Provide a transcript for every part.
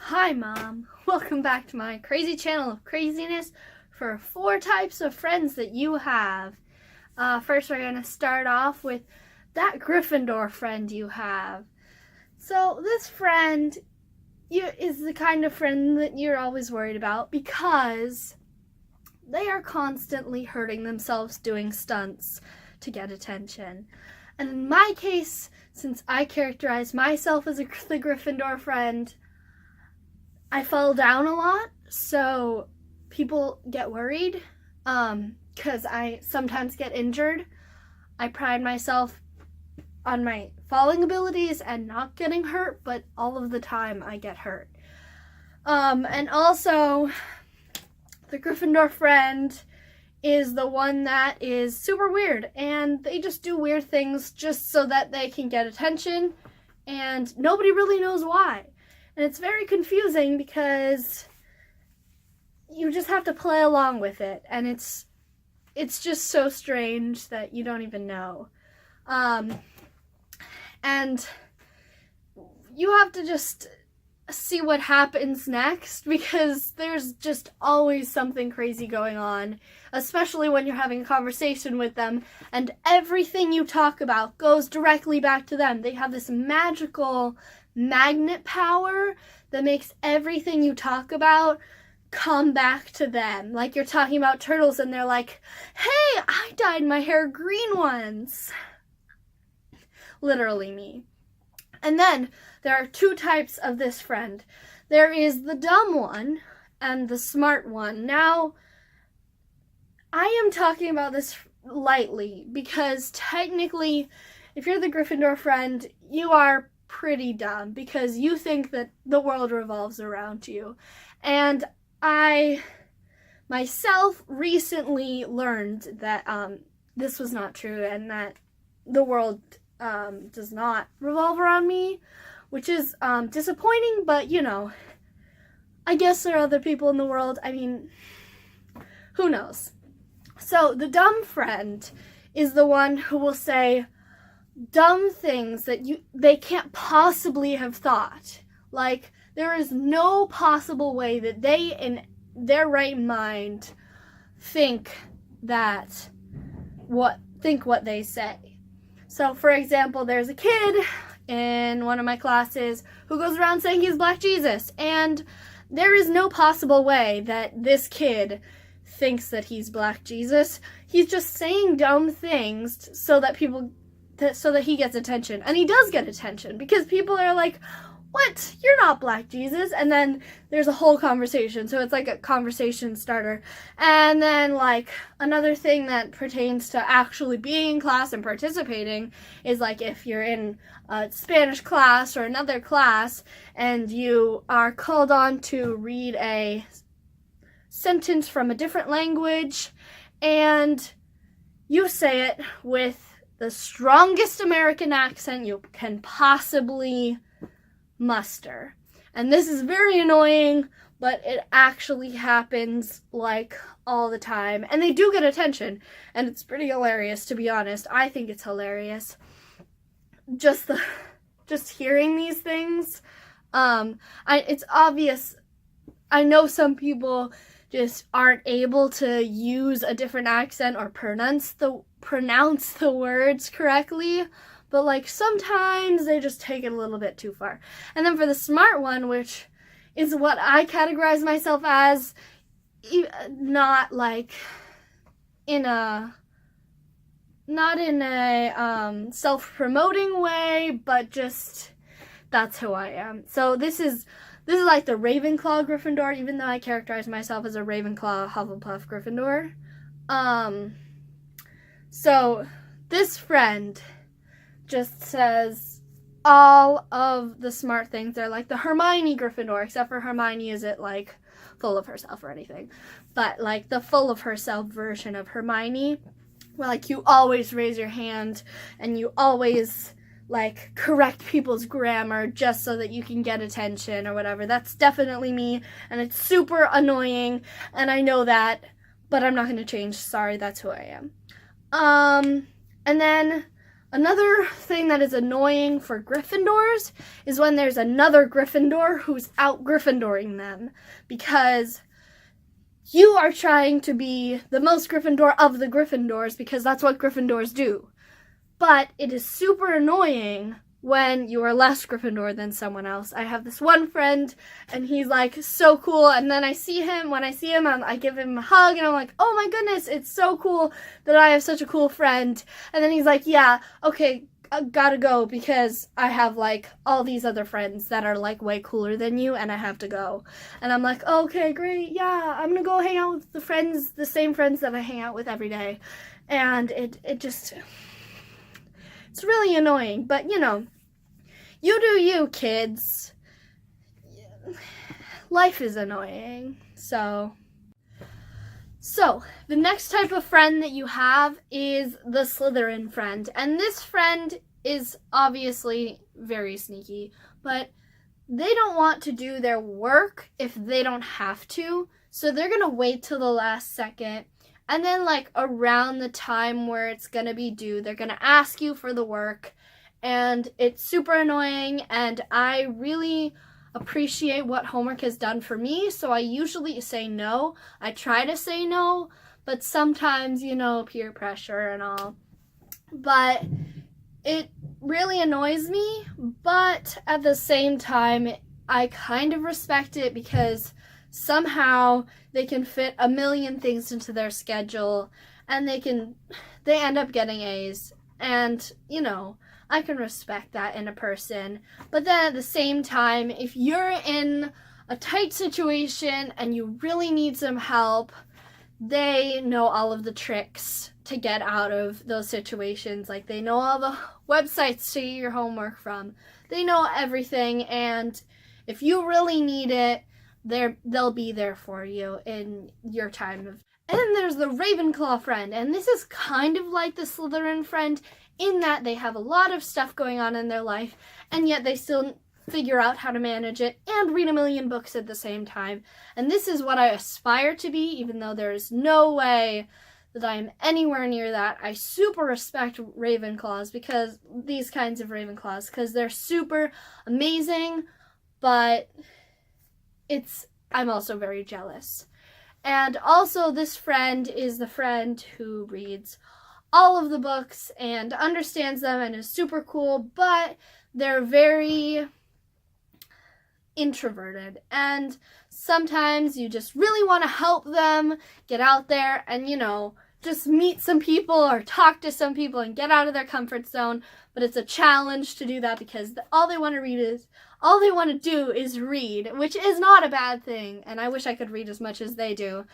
Hi Mom, welcome back to my crazy channel of craziness for 4 types of friends that you have. First we're going to start off with that Gryffindor friend you have. So this friend is the kind of friend that you're always worried about because they are constantly hurting themselves doing stunts to get attention. And in my case, since I characterize myself as the Gryffindor friend, I fall down a lot, so people get worried because I sometimes get injured. I pride myself on my falling abilities and not getting hurt, but all of the time I get hurt. And also, the Gryffindor friend is the one that is super weird, and they just do weird things just so that they can get attention, and nobody really knows why. And it's very confusing because you just have to play along with it, and it's just so strange that you don't even know. And you have to just see what happens next because there's just always something crazy going on, especially when you're having a conversation with them and everything you talk about goes directly back to them. They have this magical magnet power that makes everything you talk about come back to them. Like you're talking about turtles and they're like, hey, I dyed my hair green once. Literally me. And then there are 2 types of this friend. There is the dumb one and the smart one. Now, I am talking about this lightly because technically, if you're the Gryffindor friend, you are pretty dumb because you think that the world revolves around you. And I myself recently learned that this was not true and that the world does not revolve around me, which is disappointing, but you know, I guess there are other people in the world. I mean, who knows? So the dumb friend is the one who will say dumb things that they can't possibly have thought. Like, there is no possible way that they, in their right mind, think what they say. So, for example, there's a kid in one of my classes who goes around saying he's Black Jesus, and there is no possible way that this kid thinks that he's Black Jesus. He's just saying dumb things so that he gets attention. And he does get attention because people are like, what? You're not Black Jesus. And then there's a whole conversation. So it's like a conversation starter. And then like another thing that pertains to actually being in class and participating is like if you're in a Spanish class or another class and you are called on to read a sentence from a different language and you say it with the strongest American accent you can possibly muster. And this is very annoying, but it actually happens like all the time. And they do get attention, and it's pretty hilarious, to be honest. I think it's hilarious. Just hearing these things. It's obvious. I know some people just aren't able to use a different accent or pronounce the words correctly, but like sometimes they just take it a little bit too far. And then for the smart one, which is what I categorize myself as, not like in a self-promoting way, but just that's who I am. So this is like the Ravenclaw Gryffindor, even though I characterize myself as a Ravenclaw Hufflepuff Gryffindor. So this friend just says all of the smart things. They're like the Hermione Gryffindor, except for Hermione isn't like full of herself or anything, but like the full of herself version of Hermione, where like you always raise your hand and you always like correct people's grammar just so that you can get attention or whatever. That's definitely me, and it's super annoying, and I know that, but I'm not going to change. Sorry, that's who I am. And then Another thing that is annoying for Gryffindors is when there's another Gryffindor who's out Gryffindoring them, because you are trying to be the most Gryffindor of the Gryffindors because that's what Gryffindors do. But it is super annoying when you are less Gryffindor than someone else. I have this one friend, and he's like so cool, and then when I see him, I give him a hug, and I'm like, oh my goodness, it's so cool that I have such a cool friend. And then he's like, yeah, okay, I gotta go because I have like all these other friends that are like way cooler than you, and I have to go. And I'm like, okay, great, yeah, I'm gonna go hang out with the same friends that I hang out with every day. And it's really annoying, but you know, you do you, kids. Life is annoying. So, the next type of friend that you have is the Slytherin friend. And this friend is obviously very sneaky, but they don't want to do their work if they don't have to. So they're going to wait till the last second. And then like around the time where it's going to be due, they're going to ask you for the work. And it's super annoying, and I really appreciate what homework has done for me, so I usually say no. I try to say no, but sometimes, you know, peer pressure and all. But it really annoys me, but at the same time, I kind of respect it because somehow they can fit a million things into their schedule, and they end up getting A's, and, you know, I can respect that in a person. But then at the same time, if you're in a tight situation and you really need some help, they know all of the tricks to get out of those situations. Like, they know all the websites to get your homework from. They know everything, and if you really need it, they'll be there for you in your time of. And then there's the Ravenclaw friend, and this is kind of like the Slytherin friend in that they have a lot of stuff going on in their life, and yet they still figure out how to manage it and read a million books at the same time. And this is what I aspire to be, even though there is no way that I am anywhere near that. I super respect Ravenclaws, because these kinds of Ravenclaws, because they're super amazing, but I'm also very jealous. And also, this friend is the friend who reads all of the books and understands them and is super cool, but they're very introverted. And sometimes you just really want to help them get out there and, you know, just meet some people or talk to some people and get out of their comfort zone. But it's a challenge to do that because all they want to do is read, which is not a bad thing. And I wish I could read as much as they do.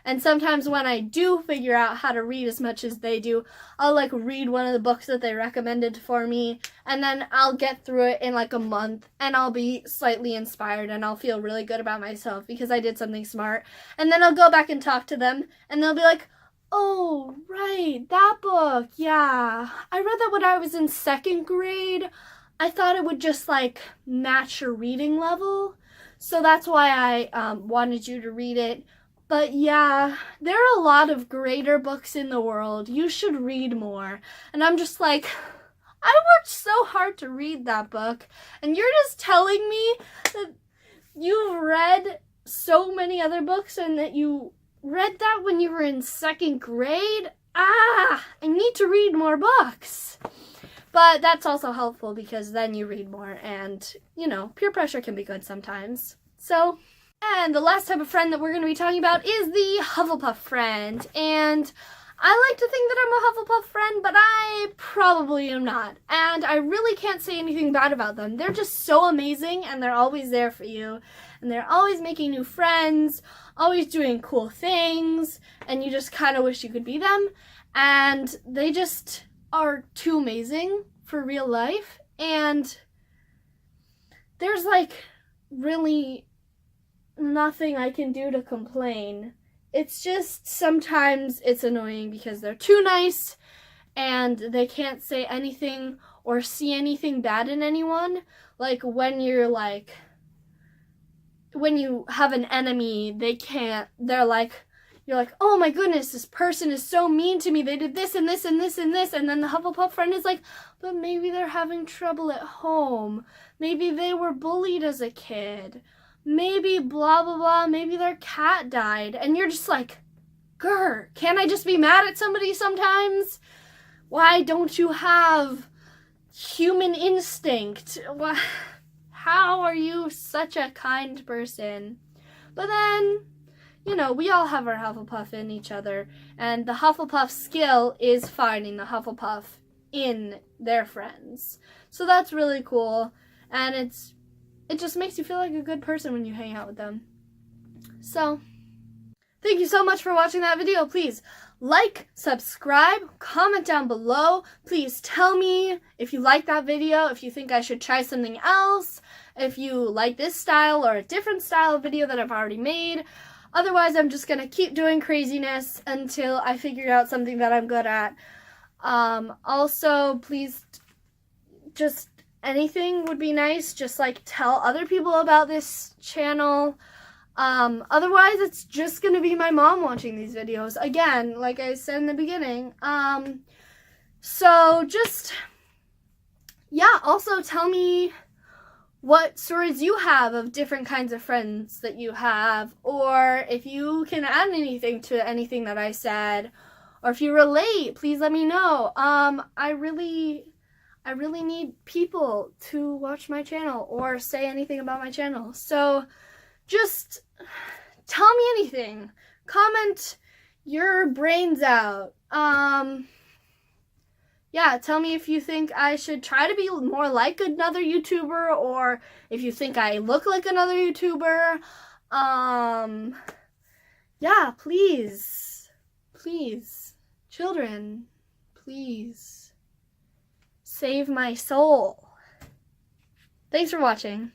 And sometimes when I do figure out how to read as much as they do, I'll like read one of the books that they recommended for me, and then I'll get through it in like a month, and I'll be slightly inspired, and I'll feel really good about myself because I did something smart. And then I'll go back and talk to them, and they'll be like, oh, right, that book, yeah. I read that when I was in second grade. I thought it would just like match your reading level, so that's why I wanted you to read it. But yeah, there are a lot of greater books in the world. You should read more. And I'm just like, I worked so hard to read that book, and you're just telling me that you've read so many other books and that you read that when you were in second grade? I need to read more books. But that's also helpful because then you read more, and, you know, peer pressure can be good sometimes. So, and the last type of friend that we're going to be talking about is the Hufflepuff friend. And I like to think that I'm a Hufflepuff friend, but I probably am not. And I really can't say anything bad about them. They're just so amazing, and they're always there for you. And they're always making new friends, always doing cool things, and you just kind of wish you could be them. And they just are too amazing for real life. And there's like really nothing I can do to complain. It's just sometimes it's annoying because they're too nice and they can't say anything or see anything bad in anyone. Like when you have an enemy, they're like, you're like, oh my goodness, this person is so mean to me. They did this and this and this and this. And then the Hufflepuff friend is like, but maybe they're having trouble at home. Maybe they were bullied as a kid. Maybe blah, blah, blah. Maybe their cat died. And you're just like, grr, can't I just be mad at somebody sometimes? Why don't you have human instinct? How are you such a kind person? But then, you know, we all have our Hufflepuff in each other, and the Hufflepuff skill is finding the Hufflepuff in their friends. So that's really cool, and it just makes you feel like a good person when you hang out with them. So, thank you so much for watching that video. Please like, subscribe, comment down below. Please tell me if you like that video, if you think I should try something else, if you like this style or a different style of video that I've already made. Otherwise, I'm just going to keep doing craziness until I figure out something that I'm good at. Also, please, just anything would be nice. Just like tell other people about this channel. Otherwise, it's just going to be my mom watching these videos. Again, like I said in the beginning. So just, yeah, also tell me what stories you have of different kinds of friends that you have, or if you can add anything to anything that I said, or if you relate, please let me know. I really need people to watch my channel or say anything about my channel. So just tell me anything. Comment your brains out. Yeah, tell me if you think I should try to be more like another YouTuber, or if you think I look like another YouTuber. Yeah, please, children, please, save my soul. Thanks for watching.